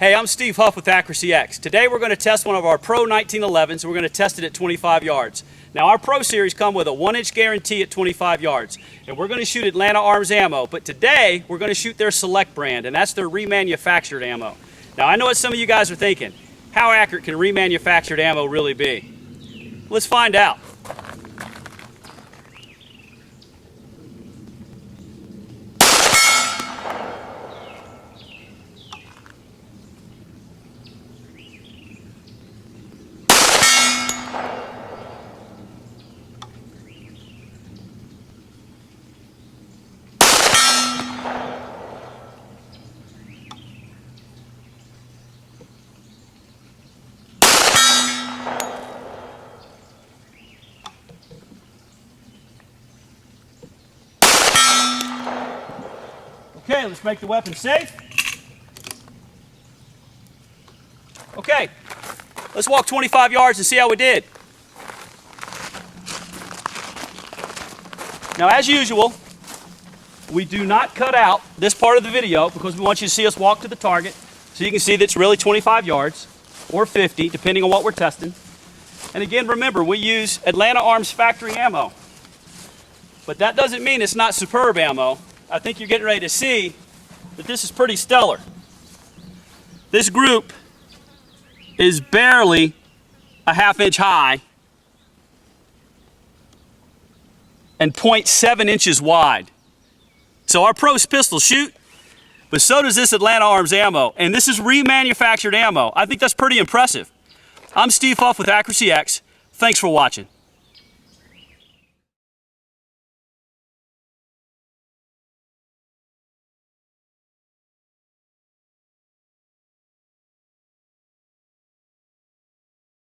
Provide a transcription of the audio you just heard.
Hey, I'm Steve Huff with Accuracy X. Today we're going to test one of our Pro 1911s, and we're going to test it at 25 yards. Now our Pro Series come with a 1-inch guarantee at 25 yards, and we're going to shoot Atlanta Arms ammo, but today we're going to shoot their Select brand, and that's their remanufactured ammo. Now I know what some of you guys are thinking, how accurate can remanufactured ammo really be? Let's find out. Okay, let's make the weapon safe. Okay, let's walk 25 yards and see how we did. Now, as usual, we do not cut out this part of the video because we want you to see us walk to the target so you can see that it's really 25 yards or 50, depending on what we're testing. And again, remember, we use Atlanta Arms factory ammo. But that doesn't mean it's not superb ammo. I think you're getting ready to see that this is pretty stellar. This group is barely a ½ inch high and 0.7 inches wide. So our Pro pistols shoot, but so does this Atlanta Arms ammo, and this is remanufactured ammo. I think that's pretty impressive. I'm Steve Huff with Accuracy X. Thanks for watching.